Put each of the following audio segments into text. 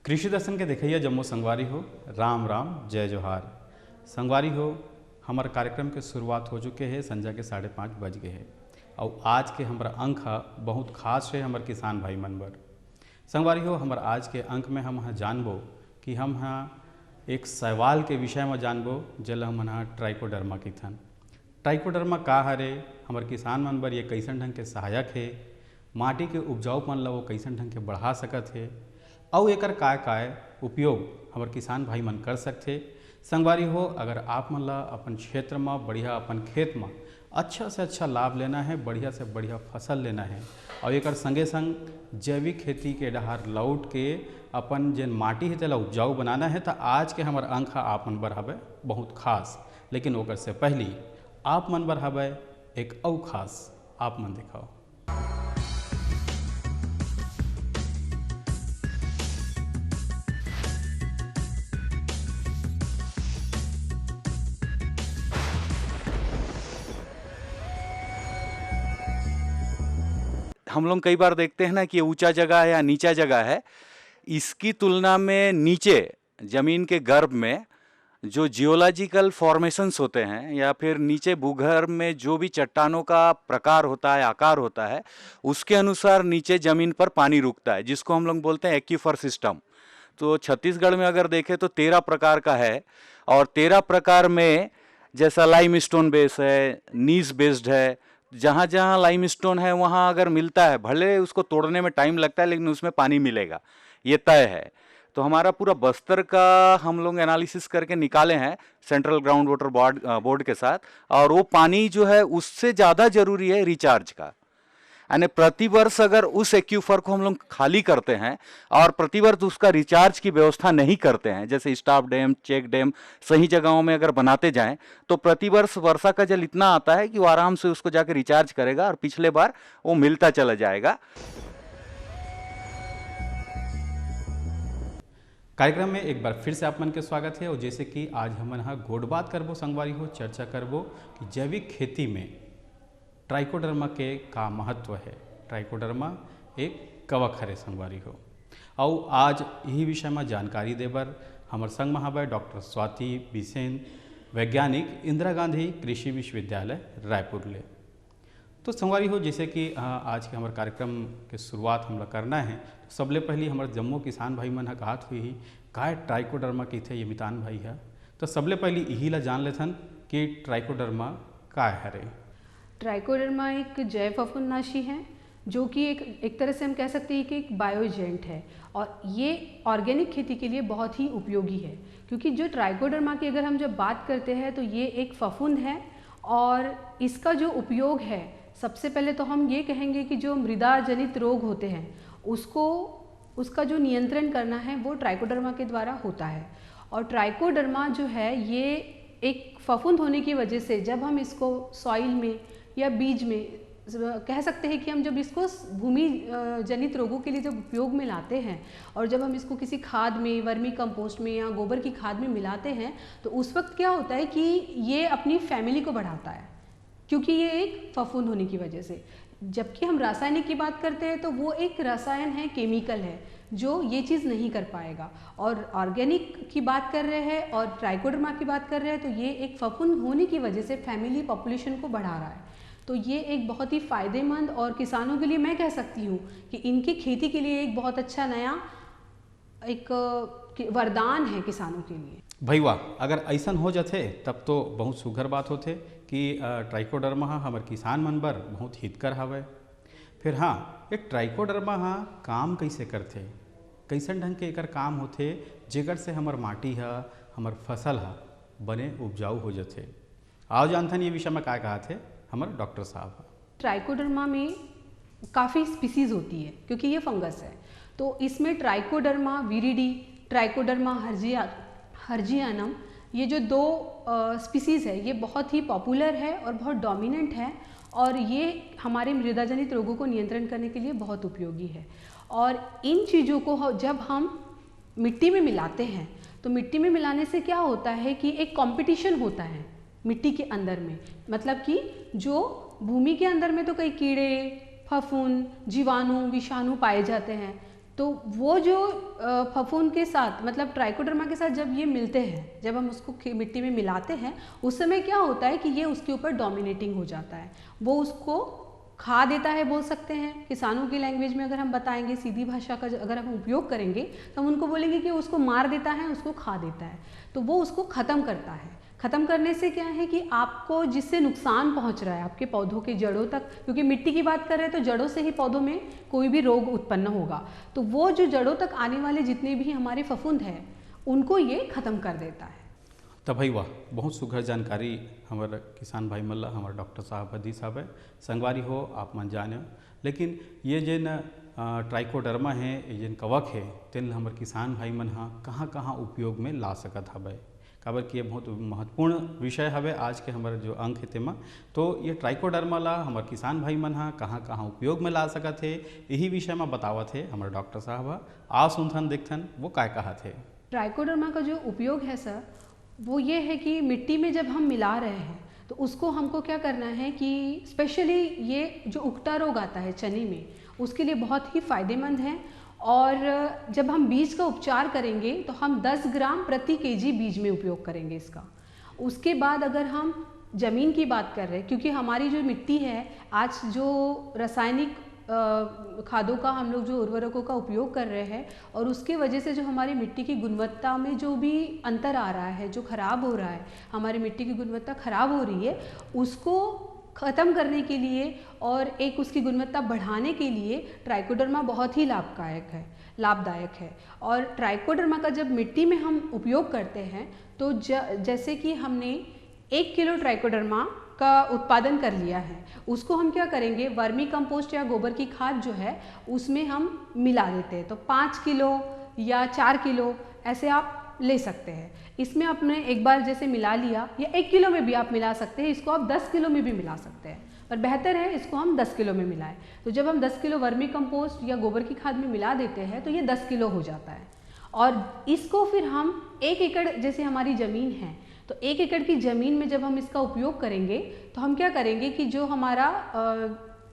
कृषि दर्शन के देखिए जम्मू संगवारी हो, राम राम जय जोहार। संगवारी हो, हमारे कार्यक्रम के शुरुआत हो चुके हैं, संध्या के 5:30 बज गए हैं और आज के हमारा अंक है बहुत खास है हमारे किसान भाई मन बर। संगवारी हो, हमारे आज के अंक में हम जानबो कि हम एक सवाल के विषय में जानबो जल हम ट्राइकोडर्मा की थन। ट्राइकोडर्मा का हरे, हमारे किसान मन बर ये कैसन ढंग के सहायक है, माटी के उपजाऊपन ला वो कैसन ढंग के बढ़ा सकत है और एकर काय उपयोग हमारे किसान भाई मन कर सकते। संगवारी हो, अगर आप मन ला अपन क्षेत्र में बढ़िया अपन खेत में अच्छा से अच्छा लाभ लेना है, बढ़िया से बढ़िया फसल लेना है और एकर संगे संग जैविक खेती के डहार लौट के अपन जेन माटी है तेला उपजाऊ बनाना है, तो आज के हमार अंक आप मन बर हवे बहुत खास। लेकिन ओकर से पहली आप मन बर हवे एक और खास, आप मन दिखाओ। हम लोग कई बार देखते हैं ना कि ऊंचा जगह है या नीचा जगह है, इसकी तुलना में नीचे जमीन के गर्भ में जो जियोलॉजिकल फॉर्मेशंस होते हैं या फिर नीचे भूगर्भ में जो भी चट्टानों का प्रकार होता है, आकार होता है, उसके अनुसार नीचे जमीन पर पानी रुकता है, जिसको हम लोग बोलते हैं एक्वीफर सिस्टम। तो छत्तीसगढ़ में अगर देखें तो 13 प्रकार का है और 13 प्रकार में जैसा लाइमस्टोन बेस है, नीस बेस्ड है, जहाँ जहाँ लाइमस्टोन है वहाँ अगर मिलता है, भले उसको तोड़ने में टाइम लगता है लेकिन उसमें पानी मिलेगा, ये तय है। तो हमारा पूरा बस्तर का हम लोग एनालिसिस करके निकाले हैं सेंट्रल ग्राउंड वाटर बोर्ड के साथ, और वो पानी जो है उससे ज़्यादा जरूरी है रिचार्ज का। यानी प्रतिवर्ष अगर उस एक्यूफर को हम लोग खाली करते हैं और प्रतिवर्ष उसका रिचार्ज की व्यवस्था नहीं करते हैं, जैसे स्टाफ डैम, चेक डैम सही जगहों में अगर बनाते जाएं, तो प्रतिवर्ष वर्षा का जल इतना आता है कि वो आराम से उसको जाकर रिचार्ज करेगा और पिछले बार वो मिलता चला जाएगा। कार्यक्रम में एक बार फिर से आप मन के स्वागत है और जैसे कि आज हमन गोड बात करबो संगवारी हो, चर्चा करबो कि जैविक खेती में ट्राइकोडर्मा के का महत्व है। ट्राइकोडर्मा एक कवक हरे संगवारी हो और आज यही विषय में जानकारी देबर हमार संग में हवे डॉक्टर स्वाति बिसेन, वैज्ञानिक, इंदिरा गांधी कृषि विश्वविद्यालय रायपुर ले। तो संगवारी हो, जैसे कि आज के हमारे कार्यक्रम के शुरुआत हम लोग करना है, तो सबले पहली हमारे जम्मू किसान भाई मन कहत हुई ही का ट्राइकोडर्मा की थे ये मितान भाई है, तो सबले पहली यही ला जान लेथन कि ट्राइकोडर्मा का हरे। ट्राइकोडर्मा एक जैव फफूंदनाशी है जो कि एक तरह से हम कह सकते हैं कि एक बायोजेंट है और ये ऑर्गेनिक खेती के लिए बहुत ही उपयोगी है, क्योंकि जो ट्राइकोडर्मा की अगर हम जब बात करते हैं तो ये एक फफूंद है और इसका जो उपयोग है, सबसे पहले तो हम ये कहेंगे कि जो मृदा जनित रोग होते हैं उसका जो नियंत्रण करना है वो ट्राइकोडर्मा के द्वारा होता है। और ट्राइकोडर्मा जो है ये एक फफूंद होने की वजह से जब हम इसको सॉइल में या बीज में कह सकते हैं कि हम जब इसको भूमि जनित रोगों के लिए जब उपयोग में लाते हैं और जब हम इसको किसी खाद में, वर्मी कंपोस्ट में या गोबर की खाद में मिलाते हैं, तो उस वक्त क्या होता है कि ये अपनी फैमिली को बढ़ाता है, क्योंकि ये एक फफूंद होने की वजह से। जबकि हम रासायनिक की बात करते हैं तो वो एक रसायन है, केमिकल है, जो ये चीज़ नहीं कर पाएगा। और ऑर्गेनिक की बात कर रहे हैं और ट्राइकोडर्मा की बात कर रहे हैं, तो ये एक फफूंद होने की वजह से फैमिली पॉपुलेशन को बढ़ा रहा है। तो ये एक बहुत ही फ़ायदेमंद और किसानों के लिए मैं कह सकती हूँ कि इनकी खेती के लिए एक बहुत अच्छा नया एक वरदान है किसानों के लिए। भाई वाह, अगर ऐसा हो जाते तब तो बहुत सुघर बात होते कि ट्राइकोडर्मा हमारे किसान मन बर बहुत हितकर हवे। फिर हाँ, एक ट्राइकोडर्मा काम कैसे करते, कैसन ढंग के एकर काम होते जेकर से हमार माटी हमार फसल बने उपजाऊ हो जाते। आओ जानथन ये विषय में क्या कहा थे हमारे डॉक्टर साहब। ट्राइकोडर्मा में काफ़ी स्पीसीज़ होती है क्योंकि ये फंगस है, तो इसमें ट्राइकोडर्मा विरिडी, ट्राइकोडर्मा हर्जियानम, ये जो दो स्पीसीज़ है ये बहुत ही पॉपुलर है और बहुत डोमिनेंट है और ये हमारे मृदा जनित रोगों को नियंत्रण करने के लिए बहुत उपयोगी है। और इन चीज़ों को जब हम मिट्टी में मिलाते हैं तो मिट्टी में मिलाने से क्या होता है कि एक कंपटीशन होता है मिट्टी के अंदर में, मतलब कि जो भूमि के अंदर में तो कई कीड़े, फफूंद, जीवाणु, विषाणु पाए जाते हैं, तो वो जो फफूंद के साथ मतलब ट्राइकोडर्मा के साथ जब ये मिलते हैं, जब हम उसको मिट्टी में मिलाते हैं, उस समय क्या होता है कि ये उसके ऊपर डोमिनेटिंग हो जाता है, वो उसको खा देता है बोल सकते हैं। किसानों की लैंग्वेज में अगर हम बताएंगे, सीधी भाषा का अगर हम उपयोग करेंगे तो हम उनको बोलेंगे कि उसको मार देता है, उसको खा देता है। तो वो उसको ख़त्म करता है। ख़त्म करने से क्या है कि आपको जिससे नुकसान पहुंच रहा है आपके पौधों के जड़ों तक, क्योंकि मिट्टी की बात कर रहे हैं तो जड़ों से ही पौधों में कोई भी रोग उत्पन्न होगा, तो वो जो जड़ों तक आने वाले जितने भी हमारे फफूंद हैं उनको ये ख़त्म कर देता है। तो भाई वाह, बहुत सुघर जानकारी हमारे किसान भाई मल्ला हमारे डॉक्टर साहब हदी साहब है संगवारी हो आप मन जाने। लेकिन ये जिन ट्राइकोडर्मा है, ये जिन कवक है, तेन हमारे किसान भाई मन कहाँ कहाँ उपयोग में ला सकत हवे, काबर कि ये बहुत महत्वपूर्ण विषय हवे आज के हमारे जो अंक है तेमा। तो ये ट्राइकोडर्मा ला हमारे किसान भाई मन कहाँ कहाँ उपयोग में ला सकत है, यही विषय में बतावत है हमारे डॉक्टर साहब। आ सुनथन देखथन वो काय कहत है। ट्राइकोडर्मा का जो उपयोग है सर, वो ये है कि मिट्टी में जब हम मिला रहे हैं तो उसको हमको क्या करना है कि स्पेशली ये जो उकटा रोग आता है चने में, उसके लिए बहुत ही फ़ायदेमंद है। और जब हम बीज का उपचार करेंगे तो हम 10 ग्राम प्रति केजी बीज में उपयोग करेंगे इसका। उसके बाद अगर हम ज़मीन की बात कर रहे हैं, क्योंकि हमारी जो मिट्टी है आज जो रासायनिक खादों का हम लोग जो उर्वरकों का उपयोग कर रहे हैं, और उसके वजह से जो हमारी मिट्टी की गुणवत्ता में जो भी अंतर आ रहा है, जो ख़राब हो रहा है, हमारी मिट्टी की गुणवत्ता ख़राब हो रही है, उसको ख़त्म करने के लिए और एक उसकी गुणवत्ता बढ़ाने के लिए ट्राइकोडर्मा बहुत ही लाभदायक है। और ट्राइकोडर्मा का जब मिट्टी में हम उपयोग करते हैं तो जैसे कि हमने 1 किलो ट्राइकोडर्मा का उत्पादन कर लिया है, उसको हम क्या करेंगे, वर्मी कंपोस्ट या गोबर की खाद जो है उसमें हम मिला देते हैं। तो 5 किलो या 4 किलो ऐसे आप ले सकते हैं। इसमें आपने एक बार जैसे मिला लिया, या 1 किलो में भी आप मिला सकते हैं, इसको आप 10 किलो में भी मिला सकते हैं, पर बेहतर है इसको हम 10 किलो में मिलाएं। तो जब हम 10 किलो वर्मी कंपोस्ट या गोबर की खाद में मिला देते हैं तो ये 10 किलो हो जाता है। और इसको फिर हम 1 एकड़ जैसे हमारी ज़मीन है, तो 1 एकड़ की ज़मीन में जब हम इसका उपयोग करेंगे तो हम क्या करेंगे कि जो हमारा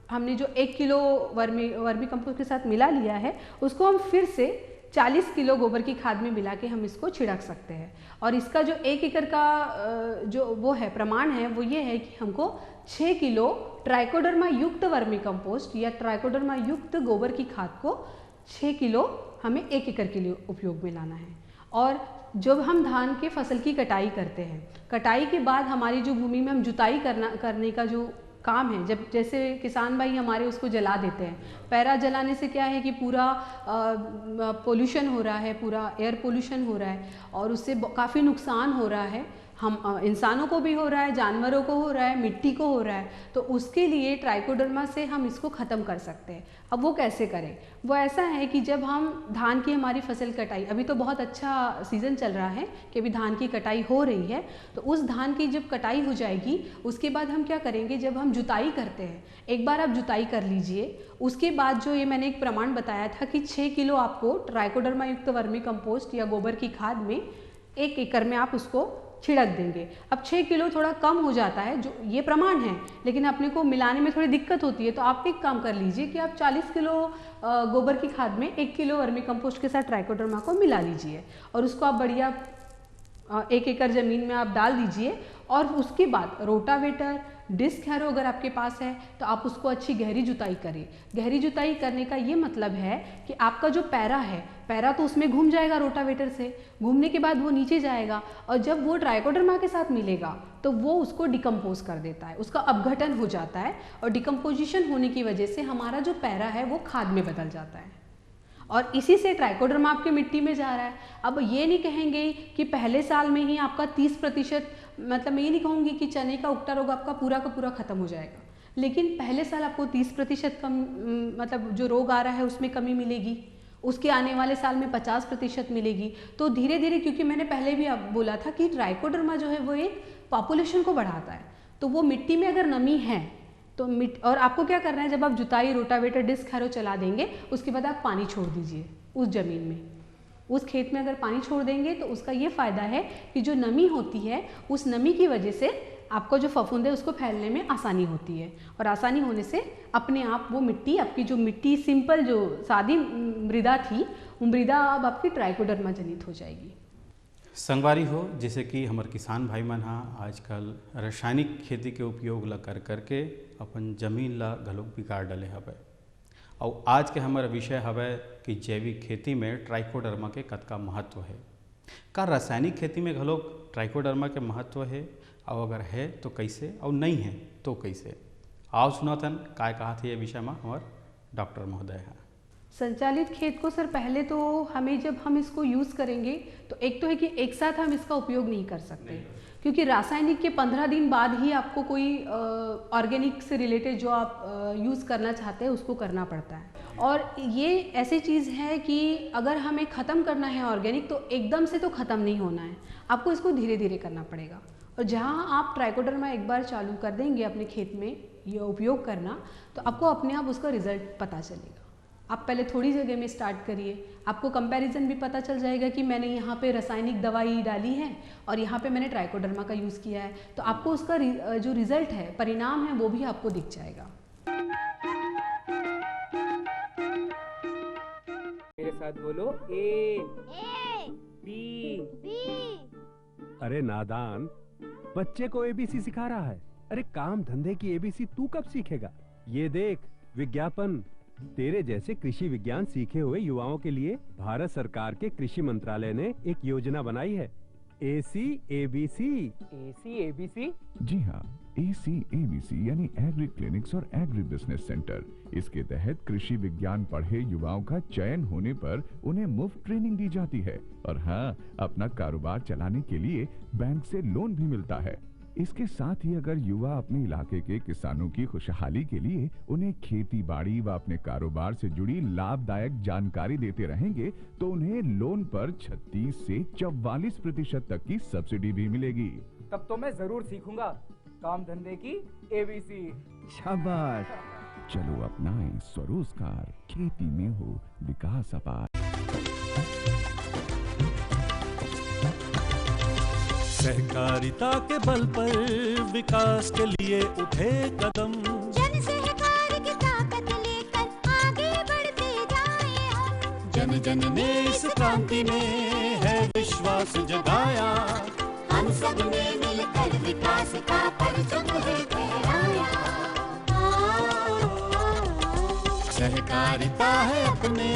हमने जो 1 किलो वर्मी कंपोस्ट के साथ मिला लिया है, उसको हम फिर से 40 किलो गोबर की खाद में मिला के हम इसको छिड़क सकते हैं। और इसका जो 1 एकड़ का जो वो है प्रमाण है, वो ये है कि हमको 6 किलो ट्राइकोडर्मा युक्त वर्मी कंपोस्ट या ट्राइकोडर्मा युक्त गोबर की खाद को 6 किलो हमें 1 एकड़ के लिए उपयोग में लाना है। और जब हम धान के फसल की कटाई करते हैं, कटाई के बाद हमारी जो भूमि में हम जुताई करने का जो काम है, जब जैसे किसान भाई हमारे उसको जला देते हैं, पैरा जलाने से क्या है कि पूरा पोल्यूशन हो रहा है, पूरा एयर पोल्यूशन हो रहा है और उससे काफ़ी नुकसान हो रहा है, हम इंसानों को भी हो रहा है, जानवरों को हो रहा है, मिट्टी को हो रहा है। तो उसके लिए ट्राइकोडर्मा से हम इसको ख़त्म कर सकते हैं। अब वो कैसे करें? वो ऐसा है कि जब हम धान की हमारी फसल कटाई, अभी तो बहुत अच्छा सीज़न चल रहा है कि अभी धान की कटाई हो रही है, तो उस धान की जब कटाई हो जाएगी उसके बाद हम क्या करेंगे, जब हम जुताई करते हैं, एक बार आप जुताई कर लीजिए, उसके बाद जो ये मैंने एक प्रमाण बताया था कि 6 किलो आपको ट्राइकोडर्मा युक्त वर्मी कंपोस्ट या गोबर की खाद में 1 एकड़ में आप उसको छिड़क देंगे। अब 6 किलो थोड़ा कम हो जाता है, जो ये प्रमाण है, लेकिन अपने को मिलाने में थोड़ी दिक्कत होती है, तो आप एक काम कर लीजिए कि आप 40 किलो गोबर की खाद में 1 किलो वर्मी कंपोस्ट के साथ ट्राइकोडर्मा को मिला लीजिए और उसको आप बढ़िया 1 एकड़ ज़मीन में आप डाल दीजिए। और उसके बाद रोटावेटर, डिस्क हैरो अगर आपके पास है तो आप उसको अच्छी गहरी जुताई करें। गहरी जुताई करने का ये मतलब है कि आपका जो पैरा है, पैरा तो उसमें घूम जाएगा रोटावेटर से, घूमने के बाद वो नीचे जाएगा और जब वो ट्राइकोडर्मा के साथ मिलेगा तो वो उसको डिकम्पोज कर देता है, उसका अपघटन हो जाता है और डिकम्पोजिशन होने की वजह से हमारा जो पैरा है वो खाद में बदल जाता है और इसी से ट्राइकोडर्मा आपके मिट्टी में जा रहा है। अब ये नहीं कहेंगे कि पहले साल में ही आपका 30%, मतलब मैं ये नहीं कहूँगी कि चने का उकटा रोग आपका पूरा का पूरा ख़त्म हो जाएगा, लेकिन पहले साल आपको 30% कम, मतलब जो रोग आ रहा है उसमें कमी मिलेगी, उसके आने वाले साल में 50% मिलेगी। तो धीरे धीरे, क्योंकि मैंने पहले भी आप बोला था कि ट्राइकोडर्मा जो है वो एक पॉपुलेशन को बढ़ाता है, तो वो मिट्टी में अगर नमी है तो और आपको क्या करना है, जब आप जुताई, रोटावेटर, डिस्क हैरो चला देंगे उसके बाद आप पानी छोड़ दीजिए उस ज़मीन में, उस खेत में अगर पानी छोड़ देंगे तो उसका ये फ़ायदा है कि जो नमी होती है उस नमी की वजह से आपका जो फफूंद है उसको फैलने में आसानी होती है, और आसानी होने से अपने आप वो मिट्टी, आपकी जो मिट्टी सिंपल जो सादी मृदा थी, वो मृदा अब आपकी ट्राइकोडर्मा जनित हो जाएगी। संगवारी हो, जैसे कि हमारे किसान भाई मन हा आजकल रासायनिक खेती के उपयोग ला कर करके अपन जमीन ला घलोक बिगाड़ डले हवे, और आज के हमारा विषय हवे कि जैविक खेती में ट्राइकोडर्मा के कतका महत्व है। का रासायनिक खेती में घलोक ट्राइकोडर्मा के महत्व है, और अगर है तो कैसे, और नहीं है तो कैसे? आओ सुनातन काय कहा थे ये विषय में हमारे डॉक्टर महोदय हैं। संचालित खेत को सर पहले तो हमें, जब हम इसको यूज़ करेंगे तो एक तो है कि एक साथ हम इसका उपयोग नहीं कर सकते, क्योंकि रासायनिक के 15 दिन बाद ही आपको कोई ऑर्गेनिक से रिलेटेड जो आप यूज़ करना चाहते हैं उसको करना पड़ता है। और ये ऐसी चीज़ है कि अगर हमें ख़त्म करना है ऑर्गेनिक तो एकदम से तो ख़त्म नहीं होना है, आपको इसको धीरे धीरे करना पड़ेगा। और जहाँ आप ट्राइकोडर्मा एक बार चालू कर देंगे अपने खेत में ये उपयोग करना, तो आपको अपने आप उसका रिजल्ट पता चलेगा। आप पहले थोड़ी जगह में स्टार्ट करिए, आपको कंपैरिजन भी पता चल जाएगा कि मैंने यहाँ पे रासायनिक दवाई डाली है और यहाँ पे मैंने ट्राइकोडर्मा का यूज़ किया है, तो आपको उसका जो रिजल्ट है, परिणाम है, वो भी आपको दिख जाएगा। मेरे साथ बोलो ए बी। अरे नादान, बच्चे को एबीसी सिखा रहा है। अरे काम धंधे की एबीसी तू कब सीखेगा? ये देख विज्ञापन, तेरे जैसे कृषि विज्ञान सीखे हुए युवाओं के लिए भारत सरकार के कृषि मंत्रालय ने एक योजना बनाई है, ACABC। ACABC? जी हाँ, ACABC यानी एग्री क्लिनिक्स और एग्री बिजनेस सेंटर। इसके तहत कृषि विज्ञान पढ़े युवाओं का चयन होने पर उन्हें मुफ्त ट्रेनिंग दी जाती है, और हाँ, अपना कारोबार चलाने के लिए बैंक से लोन भी मिलता है। इसके साथ ही अगर युवा अपने इलाके के किसानों की खुशहाली के लिए उन्हें खेती बाड़ी व अपने कारोबार से जुड़ी लाभदायक जानकारी देते रहेंगे तो उन्हें लोन पर 36 से 44% तक की सब्सिडी भी मिलेगी। तब तो मैं जरूर सीखूंगा काम धंधे की ABC। शाबाश, चलो अपनाएं स्वरोजगार, खेती में हो विकास अपार। सहकारिता के बल पर विकास के लिए उठे कदम, जन सहकार की ताकत लेकर आगे बढ़ते जाएं हम। जन जन ने इस क्रांति में है विश्वास जगाया, हम सब ने मिलकर विकास का परचम है फहराया। सहकारिता है अपने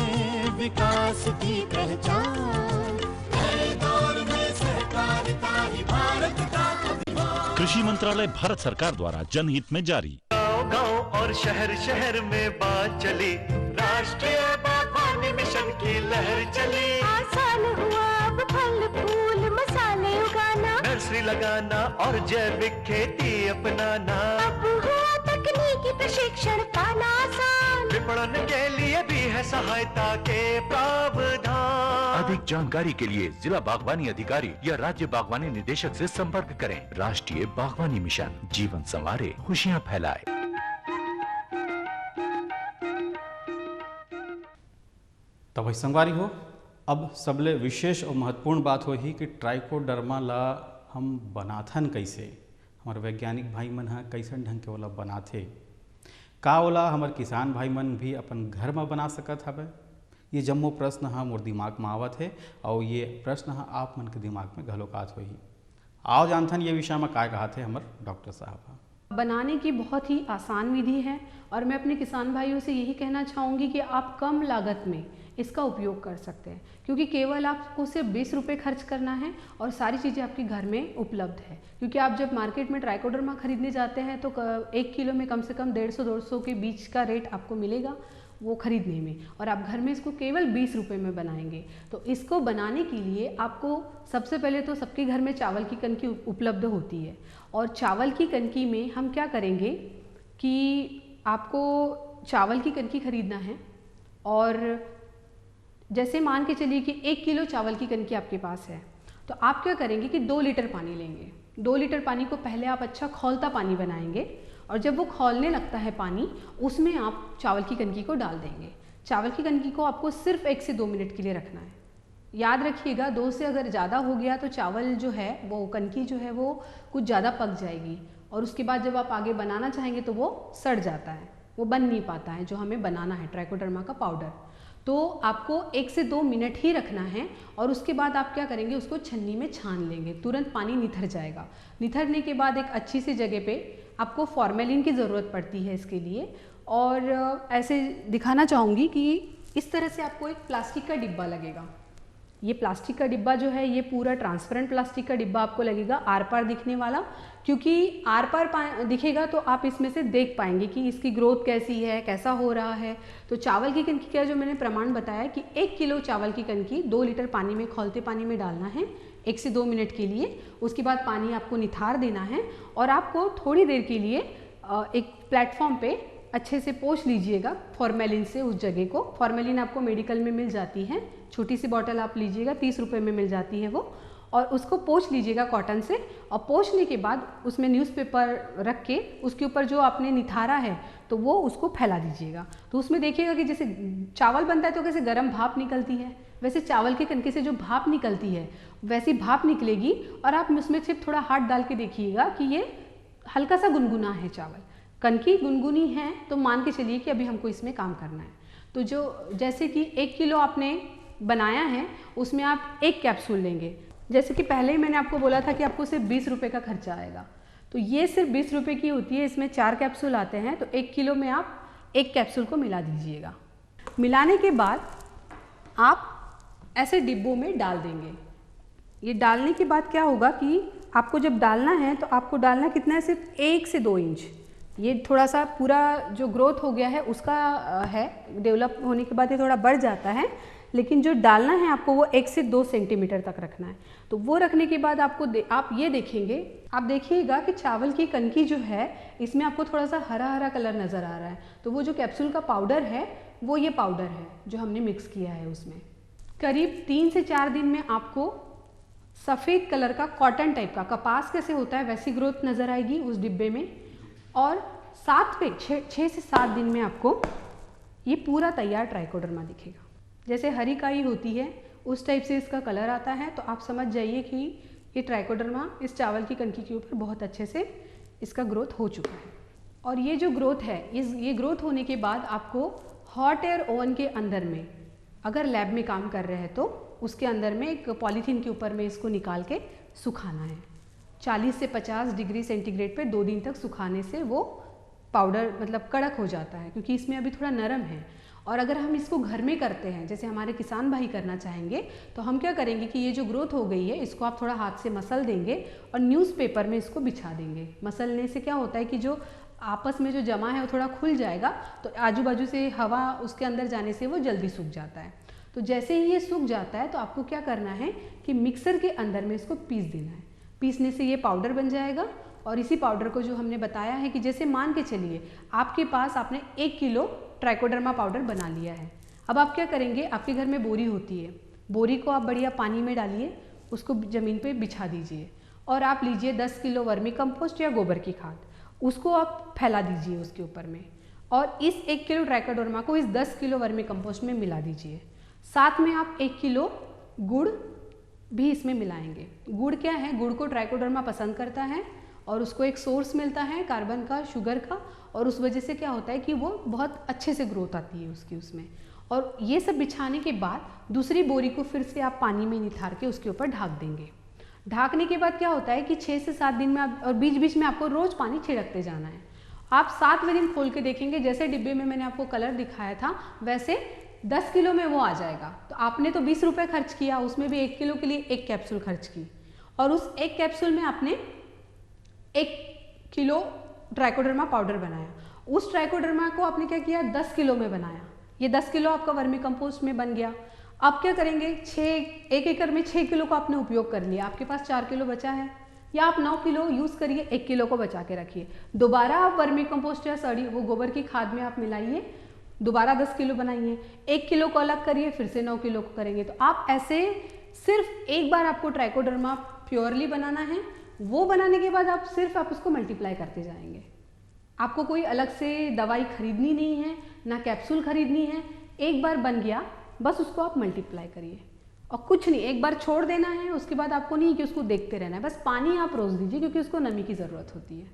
विकास की पहचान, नए दौर में सहकारिता ही भारत का अभिमान। कृषि मंत्रालय भारत सरकार द्वारा जनहित में जारी। गाँव गाँव और शहर शहर में बात चली, राष्ट्रीय बागवानी मिशन की लहर चली। आसान हुआ अब फल फूल मसाले उगाना, नर्सरी लगाना और जैविक खेती अपनाना। अब हुआ तकनीकी प्रशिक्षण पाना आसान, विपणन के लिए भी है सहायता के प्रावधान। अधिक जानकारी के लिए जिला बागवानी अधिकारी या राज्य बागवानी निदेशक से संपर्क करें। राष्ट्रीय बागवानी मिशन, जीवन संवारे, खुशियाँ फैलाए। तो भाई संगवारी हो, अब सबले विशेष और महत्वपूर्ण बात हो ही कि ट्राइकोडर्मा ला हम बनाथन कैसे, हमारे वैज्ञानिक भाई मन हा कैसन ढंग के ओला बनाथे, का ओला हमारे किसान भाई मन भी अपन घर में बना सकत हवे। ये जम्मो प्रश्न हा मोर दिमाग में आवत है, और ये प्रश्न हा आप मन के दिमाग में घलोक आत होही। आओ जानथन ये विषय में काय कहा थे हमारे डॉक्टर साहब। बनाने की बहुत ही आसान विधि है, और मैं अपने किसान भाइयों से यही कहना चाहूँगी कि आप कम लागत में इसका उपयोग कर सकते हैं, क्योंकि केवल आपको सिर्फ 20 रुपये खर्च करना है और सारी चीज़ें आपके घर में उपलब्ध है। क्योंकि आप जब मार्केट में ट्राइकोडर्मा खरीदने जाते हैं तो 1 किलो में कम से कम 150-200 के बीच का रेट आपको मिलेगा वो खरीदने में, और आप घर में इसको केवल 20 रुपये में बनाएंगे। तो इसको बनाने के लिए आपको सबसे पहले तो सबके घर में चावल की कनकी उपलब्ध होती है, और चावल की कनकी में हम क्या करेंगे कि आपको चावल की कनकी खरीदना है, और जैसे मान के चलिए कि 1 किलो चावल की कनकी आपके पास है, तो आप क्या करेंगे कि 2 लीटर पानी लेंगे। 2 लीटर पानी को पहले आप अच्छा खौलता पानी बनाएंगे, और जब वो खौलने लगता है पानी, उसमें आप चावल की कनकी को डाल देंगे। चावल की कनकी को आपको सिर्फ 1 से 2 मिनट के लिए रखना है। याद रखिएगा 2 से अगर ज़्यादा हो गया तो चावल जो है वो कनकी जो है वो कुछ ज़्यादा पक जाएगी और उसके बाद जब आप आगे बनाना चाहेंगे तो वो सड़ जाता है, वो बन नहीं पाता है जो हमें बनाना है ट्राइकोडर्मा का पाउडर। तो आपको 1 से 2 मिनट ही रखना है और उसके बाद आप क्या करेंगे, उसको छन्नी में छान लेंगे, तुरंत पानी निथर जाएगा। निथरने के बाद एक अच्छी सी जगह पे आपको फॉर्मेलिन की ज़रूरत पड़ती है इसके लिए। और ऐसे दिखाना चाहूँगी कि इस तरह से आपको एक प्लास्टिक का डिब्बा लगेगा। ये प्लास्टिक का डिब्बा जो है ये पूरा ट्रांसपेरेंट प्लास्टिक का डिब्बा आपको लगेगा, आर पार दिखने वाला, क्योंकि आर पार दिखेगा तो आप इसमें से देख पाएंगे कि इसकी ग्रोथ कैसी है, कैसा हो रहा है। तो चावल की कनकी का जो मैंने प्रमाण बताया कि 1 किलो चावल की कनकी 2 लीटर पानी में, खौलते पानी में डालना है 1 से 2 मिनट के लिए। उसके बाद पानी आपको निथार देना है और आपको थोड़ी देर के लिए एक प्लेटफॉर्म पे अच्छे से पोंछ लीजिएगा फॉर्मेलिन से उस जगह को। फॉर्मेलिन आपको मेडिकल में मिल जाती है, छोटी सी बॉटल आप लीजिएगा, 30 रुपये में मिल जाती है वो, और उसको पोंछ लीजिएगा कॉटन से। और पोंछने के बाद उसमें न्यूज़पेपर रख के उसके ऊपर जो आपने निथारा है तो वो उसको फैला दीजिएगा। तो उसमें देखिएगा कि जैसे चावल बनता है तो कैसे गर्म भाप निकलती है, वैसे चावल के कनके से जो भाप निकलती है वैसी भाप निकलेगी। और आप उसमें सिर्फ थोड़ा हाथ डाल के देखिएगा कि ये हल्का सा गुनगुना है चावल, कनकी गुनगुनी है, तो मान के चलिए कि अभी हमको इसमें काम करना है। तो जो जैसे कि 1 किलो आपने बनाया है उसमें आप 1 कैप्सूल लेंगे। जैसे कि पहले ही मैंने आपको बोला था कि आपको सिर्फ 20 रुपये का खर्चा आएगा, तो ये सिर्फ 20 रुपये की होती है। इसमें 4 कैप्सूल आते हैं, तो 1 किलो में आप 1 कैप्सूल को मिला दीजिएगा। मिलाने के बाद आप ऐसे डिब्बों में डाल देंगे। ये डालने के बाद क्या होगा कि आपको जब डालना है तो आपको डालना कितना है, सिर्फ 1 से 2 इंच। ये थोड़ा सा पूरा जो ग्रोथ हो गया है उसका है, डेवलप होने के बाद ये थोड़ा बढ़ जाता है, लेकिन जो डालना है आपको वो 1 से 2 सेंटीमीटर तक रखना है। तो वो रखने के बाद आपको आप ये देखेंगे, आप देखिएगा कि चावल की कनकी जो है इसमें आपको थोड़ा सा हरा हरा कलर नज़र आ रहा है। तो वो जो कैप्सूल का पाउडर है वो ये पाउडर है जो हमने मिक्स किया है उसमें। करीब 3 से 4 दिन में आपको सफ़ेद कलर का कॉटन टाइप का, कपास कैसे होता है वैसी ग्रोथ नज़र आएगी उस डिब्बे में। और 6 से 7 दिन में आपको ये पूरा तैयार ट्राइकोडर्मा दिखेगा। जैसे हरी काई होती है उस टाइप से इसका कलर आता है। तो आप समझ जाइए कि ये ट्राइकोडर्मा इस चावल की कनकी के ऊपर बहुत अच्छे से इसका ग्रोथ हो चुका है। और ये जो ग्रोथ है, ये ग्रोथ होने के बाद आपको हॉट एयर ओवन के अंदर में, अगर लैब में काम कर रहे हैं तो उसके अंदर में एक पॉलीथीन के ऊपर में इसको निकाल के सुखाना है। 40 से 50 डिग्री सेंटीग्रेड पे 2 दिन तक सुखाने से वो पाउडर मतलब कड़क हो जाता है, क्योंकि इसमें अभी थोड़ा नरम है। और अगर हम इसको घर में करते हैं, जैसे हमारे किसान भाई करना चाहेंगे, तो हम क्या करेंगे कि ये जो ग्रोथ हो गई है इसको आप थोड़ा हाथ से मसल देंगे और न्यूज़पेपर में इसको बिछा देंगे। मसलने से क्या होता है कि जो आपस में जो जमा है वो थोड़ा खुल जाएगा, तो आजू बाजू से हवा उसके अंदर जाने से वो जल्दी सूख जाता है। तो जैसे ही ये सूख जाता है तो आपको क्या करना है कि मिक्सर के अंदर में इसको पीस देना है। पीसने से ये पाउडर बन जाएगा। और इसी पाउडर को जो हमने बताया है कि जैसे मान के चलिए आपके पास आपने 1 किलो ट्राइकोडर्मा पाउडर बना लिया है। अब आप क्या करेंगे, आपके घर में बोरी होती है, बोरी को आप बढ़िया पानी में डालिए, उसको ज़मीन पे बिछा दीजिए और आप लीजिए 10 किलो वर्मी कंपोस्ट या गोबर की खाद, उसको आप फैला दीजिए उसके ऊपर में। और इस 1 किलो ट्राइकोडर्मा को इस 10 किलो वर्मी कंपोस्ट में मिला दीजिए। साथ में आप 1 किलो गुड़ भी इसमें मिलाएंगे। गुड़ क्या है, गुड़ को ट्राइकोडर्मा पसंद करता है और उसको एक सोर्स मिलता है कार्बन का, शुगर का, और उस वजह से क्या होता है कि वो बहुत अच्छे से ग्रोथ आती है उसकी उसमें। और ये सब बिछाने के बाद दूसरी बोरी को फिर से आप पानी में निथार के उसके ऊपर ढक देंगे। ढकने के बाद क्या होता है कि 6 से 7 दिन में आप, और बीच बीच में आपको रोज़ पानी छिड़कते जाना है। आप 7वें दिन खोल के देखेंगे, जैसे डिब्बे में मैंने आपको कलर दिखाया था वैसे 10 किलो में वो आ जाएगा। तो आपने तो 20 रुपये खर्च किया, उसमें भी 1 किलो के लिए 1 कैप्सूल खर्च की, और उस 1 कैप्सूल में आपने 1 किलो ट्राइकोडर्मा पाउडर बनाया। उस ट्राइकोडर्मा को आपने क्या किया, 10 किलो में बनाया। ये 10 किलो आपका वर्मी कंपोस्ट में बन गया। अब क्या करेंगे, 1 एकड़ में 6 किलो को आपने उपयोग कर लिया, आपके पास 4 किलो बचा है, या आप 9 किलो यूज़ करिए, 1 किलो को बचा के रखिए। दोबारा आप वर्मी कंपोस्ट या सड़ी वो गोबर की खाद में आप मिलाइए, दोबारा 10 किलो बनाइए, 1 किलो को अलग करिए, फिर से 9 किलो को करेंगे। तो आप ऐसे सिर्फ एक बार आपको ट्राइकोडर्मा प्योरली बनाना है, वो बनाने के बाद आप उसको मल्टीप्लाई करते जाएंगे। आपको कोई अलग से दवाई खरीदनी नहीं है, ना कैप्सूल खरीदनी है, एक बार बन गया बस उसको आप मल्टीप्लाई करिए। और कुछ नहीं, एक बार छोड़ देना है, उसके बाद आपको नहीं कि उसको देखते रहना है, बस पानी आप रोज दीजिए क्योंकि उसको नमी की ज़रूरत होती है।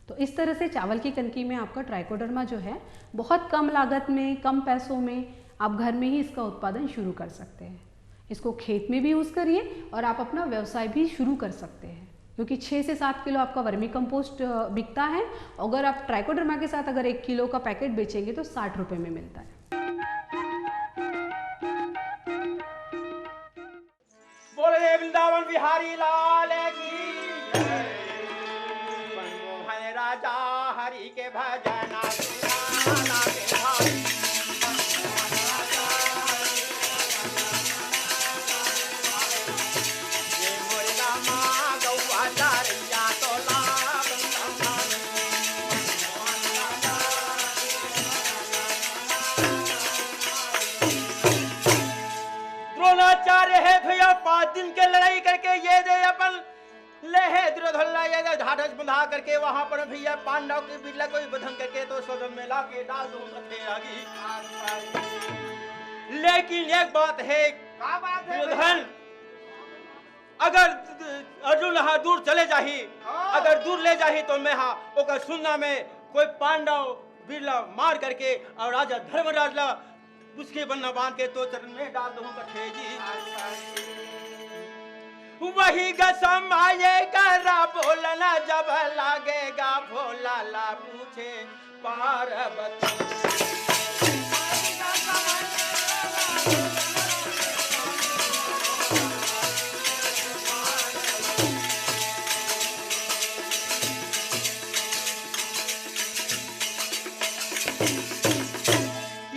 तो इस तरह से चावल की कनकी में आपका ट्राइकोडर्मा जो है बहुत कम लागत में, कम पैसों में आप घर में ही इसका उत्पादन शुरू कर सकते हैं। इसको खेत में भी यूज़ करिए और आप अपना व्यवसाय भी शुरू कर सकते हैं, क्योंकि 6 से 7 किलो आपका वर्मी कंपोस्ट बिकता है। अगर आप ट्राइकोडर्मा के साथ अगर 1 किलो का पैकेट बेचेंगे तो 60 रुपये में मिलता है। बोले वृंदावन बिहारी लाल की जय। मनमोहन राजा हरि के भजना सुनाना के भाई। ये मोरे रामा गौआ चारैया तो लाभ द्रोणाचार्य है भैया 5 दिन के लड़ाई करके ये दे अपन ले है दुर्योधन ये दे ढाढ़स बंधा करके वहां पर भैया पांडव की बिल्ला कोई बंधन करके तो सदन में लाके डाल दूं आगी। लेकिन एक बात है दुर्योधन, अगर अर्जुन हाँ दूर चले जाही, अगर दूर ले जाही तो मैं हाँ ओकर सुनना में कोई पांडव बिल्ला मार करके और राजा धर्मराज ला उसके बन्ना बांध के तो चरण में डाल दूं कथे जी। वही कसम आएगा बोलना जब लागेगा भोला ला पूछे पार्वती।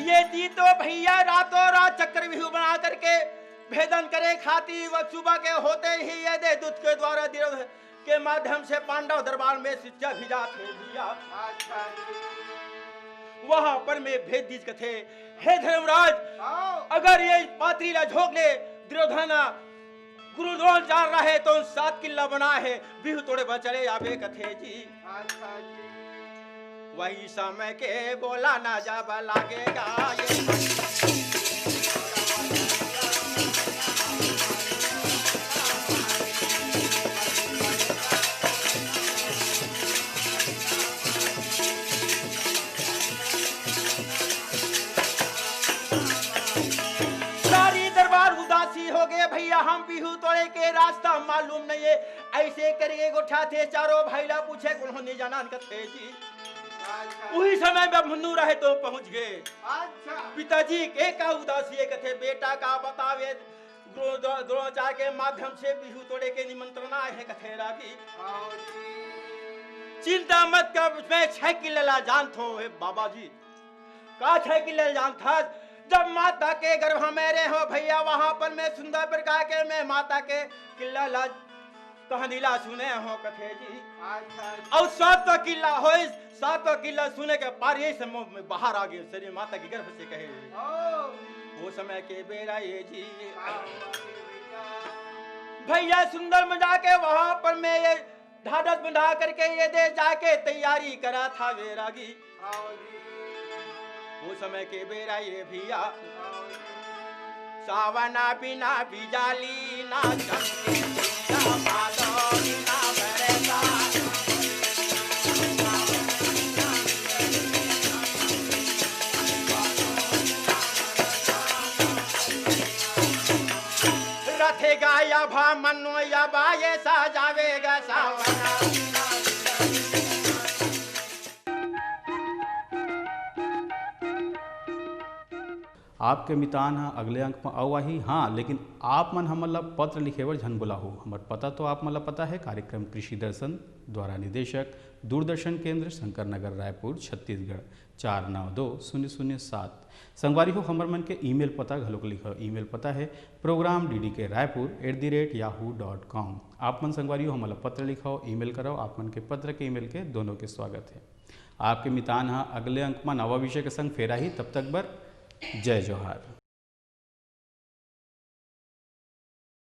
ये दी तो भैया रातों रात चक्रव्यूह बना करके भेदन करे खाती वह सुबह के होते ही ये दे दूत के द्वारा के माध्यम से पांडव दरबार में शिक्षा भिजा थे भैया। वहां पर में भेद दीज कथे, हे धर्मराज अगर ये पात्री ला झोंक ले दुर्योधन गुरु द्रोण जा रहा है तो 7 किला बना है बिहू तोड़े बचले आवे कथे जी। वही समय के बोला ना जब लागेगा ये हो गए भैया। हम बिहू तोड़े के रास्ता मालूम नहीं है, ऐसे करके गोठा थे चारों भाईला पूछे उन्होंने जाना कथे जी। उही समय में मुन्नू रहे तो पहुंच गए। पिताजी के का उदासी कथे बेटा का बतावे द्रोणाचार्य के माध्यम से बिहू तोड़े के निमंत्रण आए हैं कथे रागी। चिंता मत कर, मैं 6 किला जान थो बाबा जी का 6 किला जान था। जब माता के गर्भ मेरे हो भैया वहां पर मैं सुंदर प्रकार के मैं माता के किला ला कहानीला सुने हो कथे जी। और 7वां किला हो, 7वां किला सुने के पार यही से में बाहर आ गए शरीर माता के गर्भ से कहे वो समय के बेरा ये जी। भैया सुंदर में जाके वहां पर मैं ये ढाढ़स बंधा करके ये दे जाके तैयारी करा था वेरागी। वो समय के बेरा ये भैया सावना बिना बिजाली ना चमके ना बादल ना बरसा। रथेगा या भा मनो या बाये सा जावेगा सावना। आपके मितान हाँ अगले अंक में अवाही हाँ, लेकिन आप मन हमला पत्र लिखेवर झन बोलाहू। हमर पता तो आप मला पता है, कार्यक्रम कृषि दर्शन द्वारा निदेशक दूरदर्शन केंद्र शंकर नगर रायपुर छत्तीसगढ़ 492007। संगवारी हो हमर मन के ईमेल पता घलोक लिखो। ईमेल पता है program.ddk@yahoo.com। आप मन संगवारी हो हमला पत्र लिखाओ, ईमेल कराओ। आप मन के पत्र के ईमेल के दोनों के स्वागत है। आपके मितान हाँ अगले अंक में नवा विषय के संग फेरा ही, तब तक बर जय जोहार।